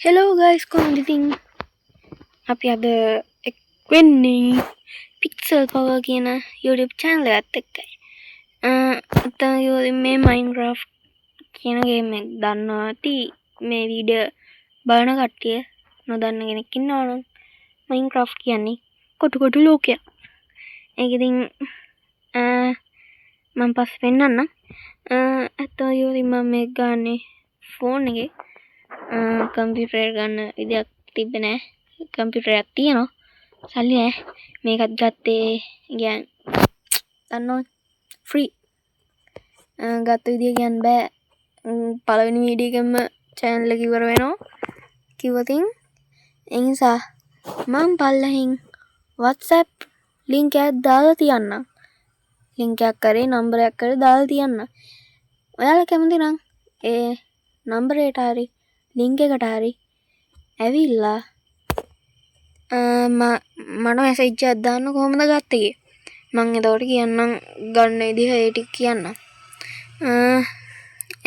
Hello guys, කොහොමද ඉතින් අපි අද එක් වෙන්නේ Pixel Power කියන YouTube channel එකත් එක්කයි. අතන මේ Minecraft කියන ගේම් එක දන්නවා ඇති මේ වීඩියෝ බලන කට්ටිය නොදන්න කෙනෙක් ඉන්නවා නම් Minecraft කියන්නේ කොටු ලෝකයක්. ඒක ඉතින් මම පස්සේ පෙන්නන්නම්. අතන මම මේක ගන්නේ ෆෝන් එකේ කම්පියුටර් ගන්න විදියක් තිබ්බේ නෑ. කම්පියුටරයක් තියෙනවා. සල්ලි නෑ. මේකත් ගත්තේ කියන්නේ දන්නව ෆ්‍රී. ගත්ත විදිය කියන්න බෑ. පළවෙනි වීඩියෝ එකෙන්ම channel එක ඉවර වෙනවා. කිව්වතින් ඒ නිසා මම පල්ලෙහින් WhatsApp link එකක් දාලා තියන්නම්. link එකක් කරේ number එකක් කරේ දාලා තියන්න. ඔයාලා කැමති නම් ඒ number එකට හරි link එකට හරි ඇවිල්ලා මට මැසේජ් එකක් දාන්න කොහොමද ගත්තේ මම එතකොට කියන්නම් ගන්න විදිහ ඒ ටික කියන්නම්.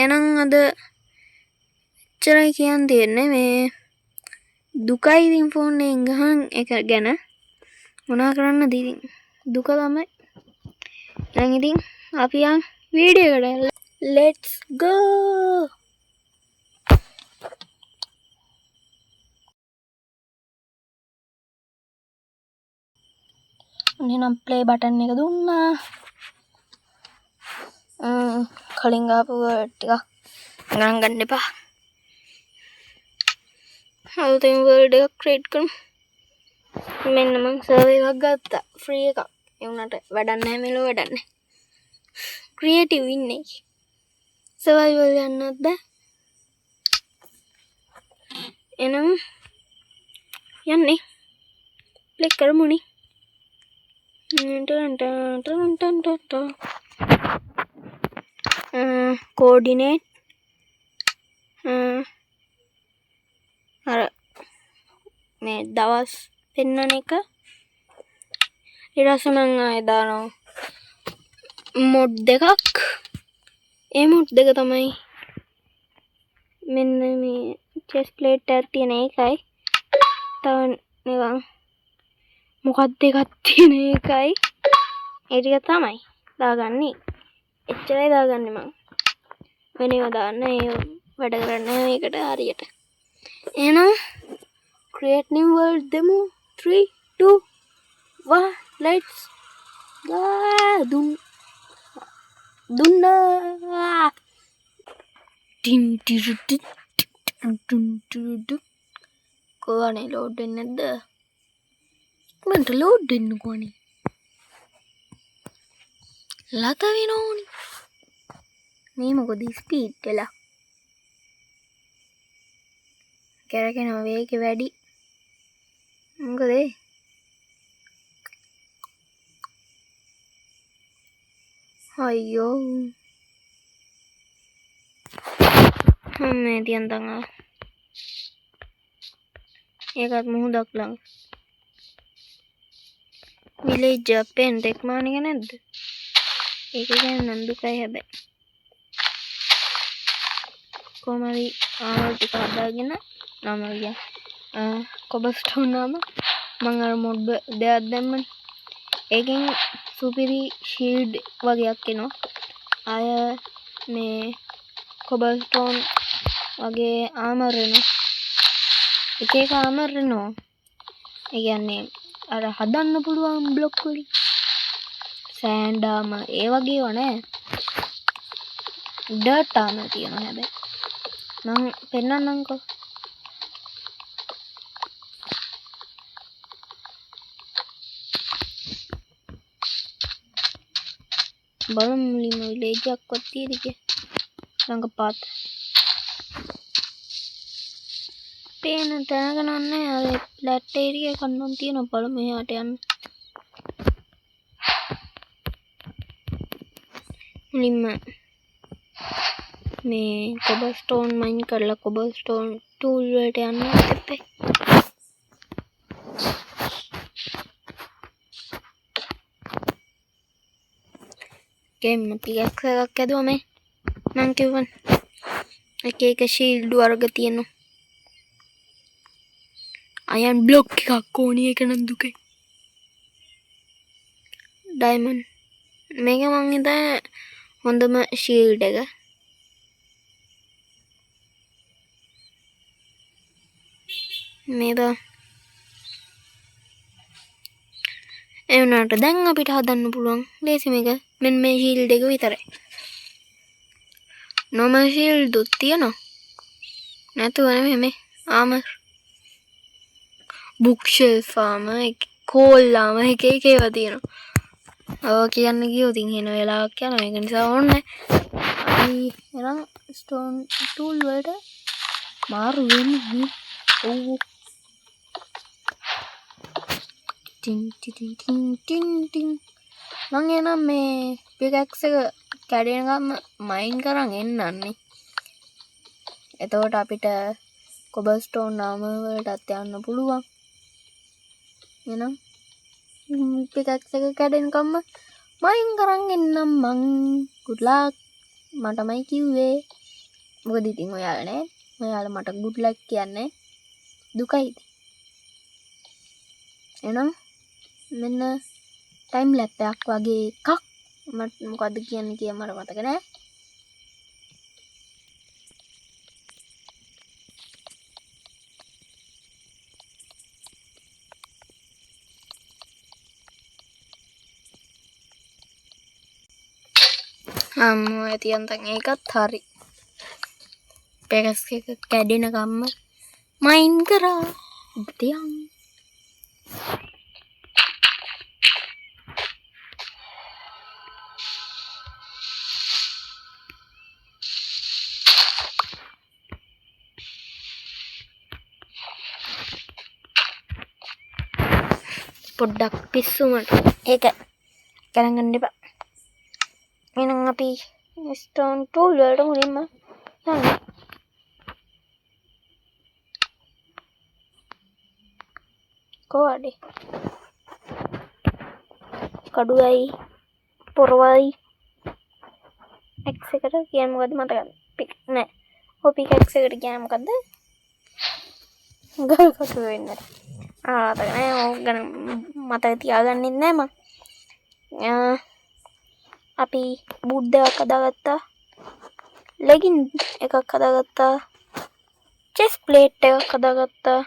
එහෙනම් අද එච්චරයි කියන්න තියෙන්නේ. මේ දුකයි ඉතින් ෆෝන් එකෙන් ගහන් එක ගැන මොනා කරන්නද ඉතින් දුක තමයි. එහෙනම් ඉතින් අපි යන් වීඩියෝ එකට. Let's go. එහෙනම් ප්ලේ බටන් එක දුන්නා. කලින් ආපු වර්ඩ් ටික ගණන් ගන්න එපා. අලුතෙන් වර්ඩ් එකක් ක්‍රියේට් කරමු. මෙන්න මම සර්වර් එකක් ගත්තා ෆ්‍රී එකක්. ඒ උනට වැඩක් නැහැ මෙලෝ වැඩක් නැහැ. ක්‍රියේටිව් ඉන්නේ. සර්වයිවල් යන්නත් බෑ. එනම් යන්නේ ප්ලේ කරමුනේ. coordinate අර මේ දවස් පෙන්වන එක ඊට පස්සේ මම ආයෙ දානවා මොඩ් දෙකක්. ඒ මොඩ් දෙක තමයි මෙන්න මේ chest plate එකක් තියෙන එකයි තව නිකන් මොකක්ද එකක් තියෙන එකයි ඒ ටික තමයි දාගන්නේ. එච්චරයි දාගන්නේ මම. වෙනේව දාන්න ඒ වැඩ කරන්නේ මේකට හරියට. එහෙනම් create new world demo 3 2 1 let's go. දුන්නා ටින් ටිරු කොහොනේ ලෝඩ් වෙන්නේ නැද්ද? මන්ට ලෝඩ් වෙන්න කොහොනේ ලත වෙනෝනි. මේ මොකද ස්පීඩ් වෙලා කැරකෙන වේගය වැඩි. මොකද අයියෝ මේ තියන් තංගා ඒකත් මුහුදක් ළඟ විලේජ් අපෙන් ටෙක්මානික නැද්ද? ඒක ගැන නම් දුකයි හැබැයි. කොහමරි ආවල් ටික හදාගෙන නම ගියා. කොබස්ටෝන් නම මම අර මොඩ් දෙයක් දැම්මනේ. ඒකෙන් සුපිරි ෂීල්ඩ් වගේක් එනවා. අය මේ කොබස්ටෝන් වගේ ආමර් එනවා. එක එක ආමර් එනවා. ඒ කියන්නේ අර හදන්න පුළුවන් බ්ලොක් වලින් සෑන්ඩ් ආමර් ඒ වගේ ඒවා නෑ. ඩර්ට් ආමර් තියෙනවා හැබැයි. මම පෙන්නන්නම්කෝ. බලමු මුලින්ම විලේජ් එකක්වත් තියෙද කියලා. ළඟපාත. පේන තැනක නන්නේ අර ෆ්ලැට් ඒරියා එකක් නම් තියෙනවා. බලමු එහාට යන්න. මුලින්ම මේ කොබස්ටෝන් මයින් කරලා කොබස්ටෝන් ටූල් වලට යන්න එපේ. ගේම් පිකැක්ස් එකක් ඇදුවා මේ. මං කිව්වනේ එක එක ෂීල්ඩ් වර්ග තියෙනවා. අයන් බ්ලොක් එකක් ඕනි එක නම් දුකයි. ඩයිමන්ඩ් මේක මං හිතා හොඳම ෂීල්ඩ් එක. මේ බා ඒ වුණාට දැන් අපිට හදන්න පුළුවන් ලේසි මේක. මෙන්න මේ ෂීල්ඩ් එක විතරයි. normal ෂීල්ඩ් උත් තියෙනවා. නැතුව නෙමෙයි මේ ආමර් බුක් ෂෙල්ෆ් ආමර් කෝල් ආමර් එක ඒවා තියෙනවා. ඔව් කියන්න ගියොත් ඉතින් එන වෙලාවක් යනවා. ඒක නිසා ඕනේ. අපි එනම් ස්ටෝන් ටූල් වලට මාරු වෙන්නේ. ඔව් tin tin tin tin tin මං එනම් මේ පිකැක්ස් එක කැඩෙන ගම මයින් කරන් එන්නන්නේ. එතකොට අපිට කොබල්ස්ටෝන් නාම වලටත් යන්න පුළුවන්. එනම් පිකැක්ස් එක කැඩෙන කම්ම මයින් කරන් එන්නම් මං. good luck මටමයි කිව්වේ. මොකද ඉතින් ඔයාලා නේ. ඔයාලා මට good luck කියන්නේ දුකයි. එනම් මෙන්න ටයිම් ලැප් එකක් වගේ එකක්. මට මොකද්ද කියන්නේ කියලා මට මතක නෑ. අම්මෝ ඇති අන්තන් ඒකත් හරි. පෙගස් එක කැඩෙන ගම්ම මයින් කරා. දියන් පොඩ්ඩක් පිස්සුමට ඒක ගණන් ගන්න එපා. එහෙනම් අපි ස්ටෝන් ටූල් වලට මුලින්ම යන්න. කොහොමද? කඩුවයි පොරවයි X එකට කියන්නේ මොකද්ද මතකද? පික් නෑ. ඔය පික් X එකට කියන්නේ මොකද්ද? ගල් කටුව වෙන්නේ. මතක නෑ. ඕක ගැන මතක තියාගන්නෙත් නෑ මං. අපි බූට් එකක් හදාගත්තා. ලෙගින් එකක් හදාගත්තා. චෙස් ප්ලේට් එකක් හදාගත්තා.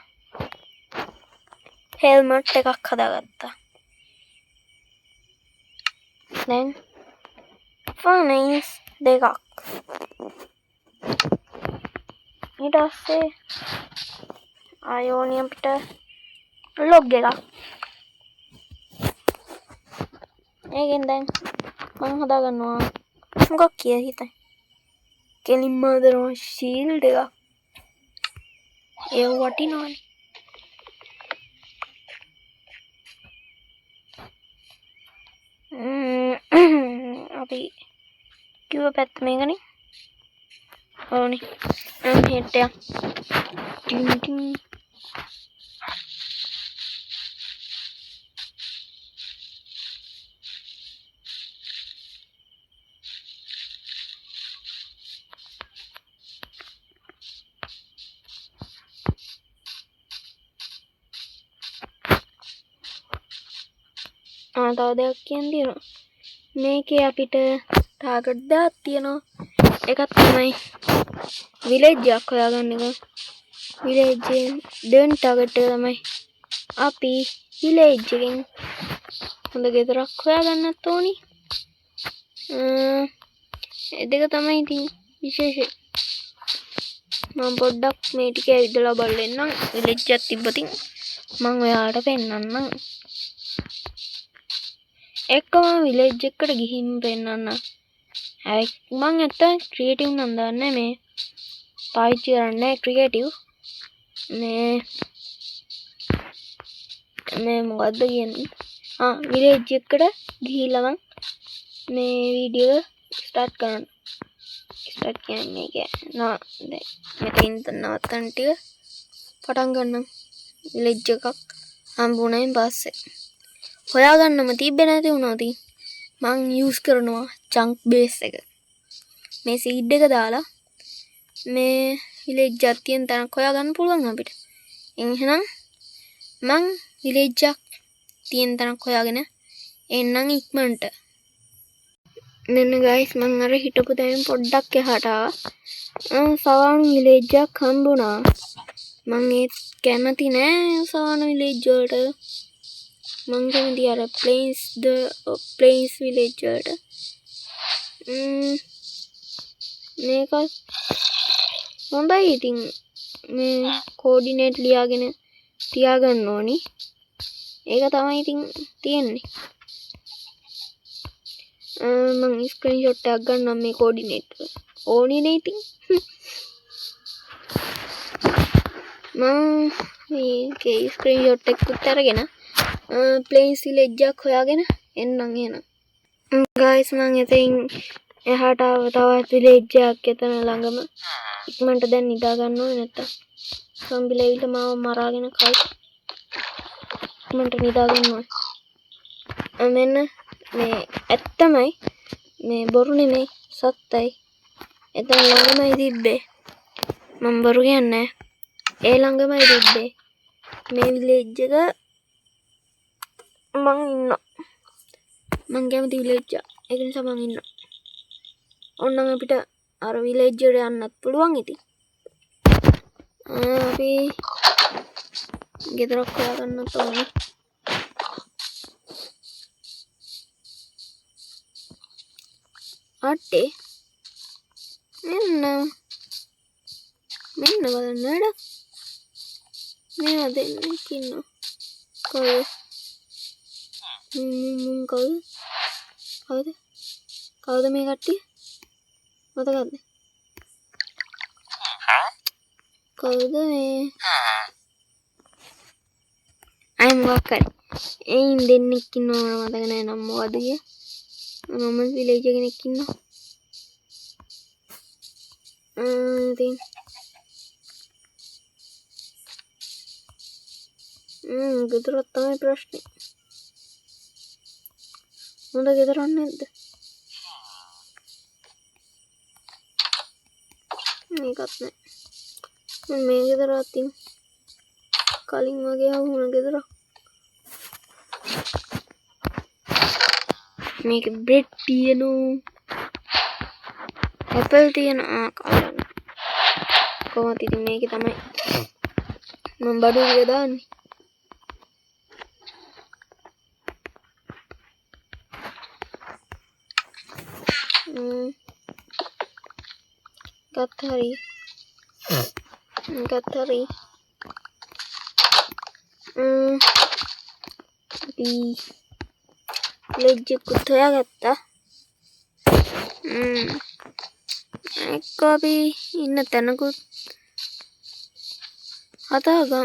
හෙල්මට් එකක් හදාගත්තා. දැන් ෆර්නේස් දෙකක්. ඊට පස්සේ අයෝනියම් පිට ලොග් එකක්. ඒකෙන් දැන් මම හදාගන්නවා මොකක් කියලා හිතයි. කෙලින්ම හදනවා ෂීල්ඩ් එකක්. ඒ වටිනවනේ. අපි කිව්ව පැත්ත මේකනේ. ඕනේ. හෙට් එක. Tin tin. තව දෙයක් කියන්න තියෙනවා. මේකේ අපිට ටාගට් දෙකක් තියෙනවා. එකක් තමයි විලේජ් එකක් හොයාගන්න එක. විලේජ් එකෙන් දෙවෙනි ටාගට් එක තමයි අපි විලේජ් එකෙන් හොඳ ගෙදරක් හොයාගන්නත් ඕනි. ඒ දෙක තමයි ඉතින් විශේෂය. මම පොඩ්ඩක් මේ ටික ඇවිදලා බලන්නම්. විලේජ් එකක් තිබ්බතින් මම ඔයාලට පෙන්නන්නම්. එකම විලේජ් එකට ගිහින් පෙන්නන්න. මම ඇත්තට ක්‍රියේටිව් නම් දන්නේ මේ පාවිච්චි කරන්නේ ක්‍රියේටිව්. මේ මොකද්ද කියන්නේ? විලේජ් එකට ගිහිල්ලා මම මේ වීඩියෝ ස්ටාර්ට් කරන්න. ස්ටාර්ට් කියන්නේ දැන් මෙතනින් නවත්තන්න ටික පටන් ගන්නම්. විලේජ් එකක් හම්බුණායින් පස්සේ හොයාගන්නම තිබ්බේ නැති වුණා ඉතින් මං යූස් කරනවා චන්ක් බේස් එක. මේ සීඩ් එක දාලා මේ විලේජ් එකක් තියෙන තැනක් හොයාගන්න පුළුවන් අපිට. එහෙනම් මං විලේජ් එකක් තියෙන තැනක් හොයාගෙන එන්නම් ඉක්මනට. මෙන්න ගයිස් මං අර හිටපු තැනින් පොඩ්ඩක් එහාට ආවා. සවානු විලේජ් එකක් හම්බුණා. මං ඒ කැමති නෑ සවානු විලේජ් වලට. මං කැමති අර ප්ලේන්ස් විලේජ් වලට. මේක හොඳයි. ඉතින් මේ කෝඩිනේට් ලියාගෙන තියාගන්න ඕනි. ඒක තමයි ඉතින් තියෙන්නේ. මං ස්ක්‍රීන්ෂොට් එකක් ගන්නම් මේ කෝඩිනේට් ඕනේ නේ ඉතින්. මං මේකේ ස්ක්‍රීන්ෂොට් එකකුත් අරගෙන ප්ලේන්ස් විලේජ් එකක් හොයාගෙන එන්නම් එහෙනම්. ගයිස් මං එතෙන් එහාට ආව තවත් විලේජ් එකක් එතන ළඟම. ඉක්මනට දැන් නිදා ගන්න ඕනේ නැත්තම් සම්බිලා ඇවිල්ලා මාව මරාගෙන කයි. ඉක්මනට නිදා ගන්න ඕනේ. මෙන්න මේ ඇත්තමයි මේ බොරු නෙමෙයි සත්තයි. එතන ළඟමයි තිබ්බේ. මම බොරු කියන්නේ ඒ ළඟමයි තිබ්බේ. මේ විලේජ් එක මං ඉන්නවා. මං කැමති විලේජ් එක. ඒක නිසා මං ඉන්නවා. ඕනනම් අපිට අර විලේජ් එකට යන්නත් පුළුවන් ඉතින්. අපි ගෙදරක් හොයාගන්නත් ඕනේ. අටේ මෙන්න බලන්න නේද? මේ දෙන්නෙක් ඉන්නවා. කවුද? කවුද මේ කට්ටිය? මතකද? කවුද මේ? අය මොකක් හරි. එයින් දෙන්නෙක් ඉන්නවා මතක නෑ නම් මොකද කිය. මම විලේජ් එකේ කෙනෙක් ඉන්නවා. ඉතින් ගෙදරක් තමයි ප්‍රශ්නේ. හොඳ ගෙදරක් නැද්ද? මේකත් නෑ. මේ ගෙදරත් තින් කලින් වගේ වුණ ගෙදරක්. මේක බ්‍රෙඩ් තියෙනවා. ඇපල් තියෙනවා. කොහොමද ඉතින් මේක තමයි මම බඩු විය දාන්නේ. ගත්ත හරි. අපි ලෙජ්ජකුත් හොයාගත්තා. එක්ක අපි ඉන්න තැනකුත් හදාගමු.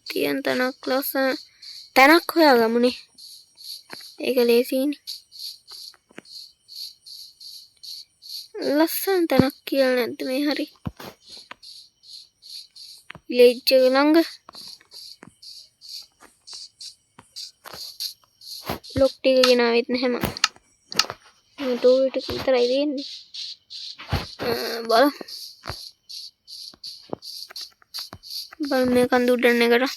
තියෙන තැනක් ලස්සන තැනක් හොයාගමුනේ. ඒක ලේසියිනේ. ලස්සන තැනක් කියලා නැද්ද මේ හරි? විලේජ් එක ළඟ ලොක් ටික ගෙනාවෙත් නැහැ මම. මේ ටූල් ටික විතරයි තියෙන්නේ. බලන්න මේ කඳු උඩන එකට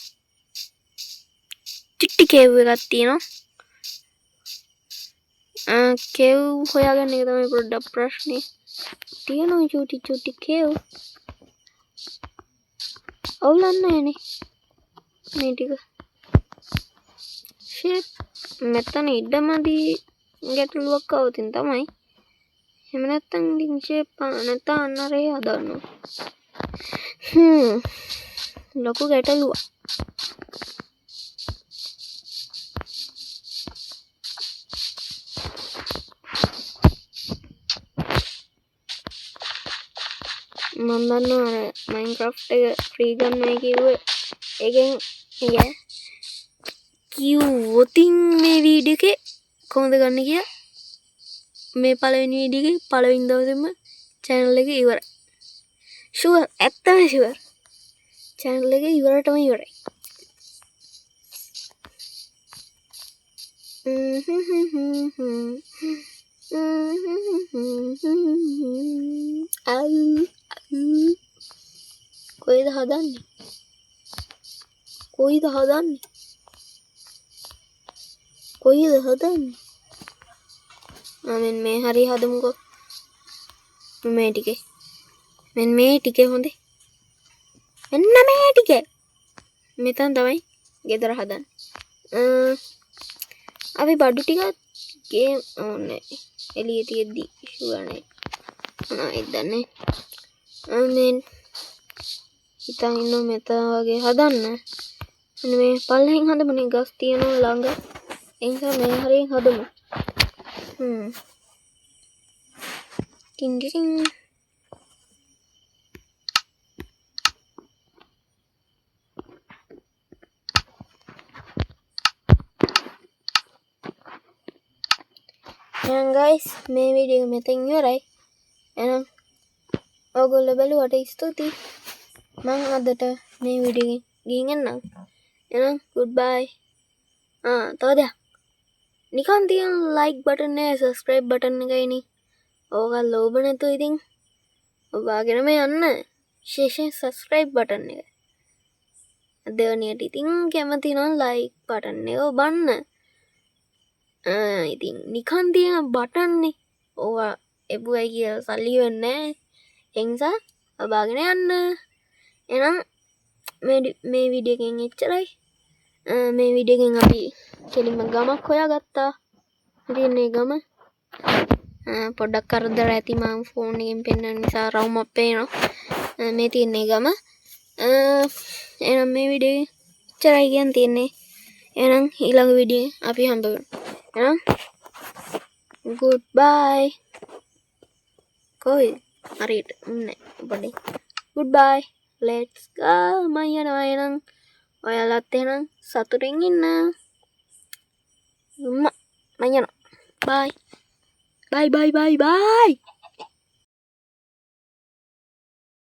චිට්ටි කේව් එකක් තියෙනවා. කේව් හොයාගන්න එක තමයි පොඩ්ඩක් ප්‍රශ්නේ. තියෙනවා චුටි කේව්. අවුලක් නැහැනේ මේ ටික. ෂිට් මෙතන ඉඩමදි ගැටලුවක් આવතින් තමයි. එහෙම නැත්තම් ඉතින් ෂේප් නැත්නම් අන්නරේ හදන්නවා. ලොකු ගැටලුවක්. මම දන්නවා අර මයින්ක්‍රාෆ්ට් එක ෆ්‍රී ගන්නයි කිව්වේ. ඒකෙන් කිව්වොතින් මේ වීඩියෝ එකේ කොහොමද ගන්න කියලා මේ පළවෙනි වීඩියෝ එකේ පළවෙනි දවසේම channel එක ඉවරයි. ෂුවර් ඇත්තම ෂුවර්. channel එක ඉවරටම ඉවරයි. කොයිද හදන්නේ? කොයිද හදන්නේ? මේ හරි හදමුකෝ. මේ ටිකේ. මෙන්න මේ ටිකේ හොඳේ. මෙන්න මේ ටිකේ. මෙතන තමයි ගෙදර හදන්නේ. අපි බඩු ටිකක් ගේම් ඕනේ. එළියේ තියෙද්දි ෂුවර් නේ. මොනවද දන්නේ? මේ හිතන් ඉන්න මෙතන වගේ හදන්න. මෙන්න මේ පල්ලෙන් හදමුනේ ගස් තියෙනවා ළඟ. ඒ නිසා මේ හරියෙන් හදමු. ටින් ටින්. එහෙනම් guys මේ වීඩියෝ එක මෙතෙන් ඉවරයි. එහෙනම් ඔයගොල්ලෝ බලුවට ස්තුතියි. මම අදට මේ වීඩියෝ එකෙන් ගිහින් එන්නම්. එහෙනම් goodbye. තව දෙයක්. නිකන් තියෙන like button එක subscribe button එකයි නේ. ඕක ලෝභ නැතුව ඉතින් ඔබාගෙනම යන්න. විශේෂයෙන් subscribe button එක. දෙවනියට ඉතින් කැමති නම් like button එක ඔබන්න. ඉතින් නිකන් තියෙන බටන් නේ. ඕවා එපුවයි කියලා සල්ලි වෙන්නේ නැහැ. ඒ නිසා ඔබාගෙන යන්න. එහෙනම් මේ වීඩියෝ එකෙන් එච්චරයි. මේ වීඩියෝ එකෙන් අපි කෙලින්ම ගමක් හොයාගත්තා. ඉතින් මේ ගම පොඩ්ඩක් කරදර ඇති මම ෆෝන් එකෙන් පෙන්නන නිසා රවුමක් පේනවා. මේ තියෙන්නේ ගම. එහෙනම් මේ වීඩියෝ එච්චරයි කියන්න තියෙන්නේ. එහෙනම් ඊළඟ වීඩියෝ අපි හම්බ වෙමු. එහෙනම් goodbye. කොයි හරියට නෑ බඩේ. goodbye. let's go. මම යනවා එහෙනම්. ඔයාලත් එහෙනම් සතුටින් ඉන්න. මම යනවා. bye. bye bye bye bye.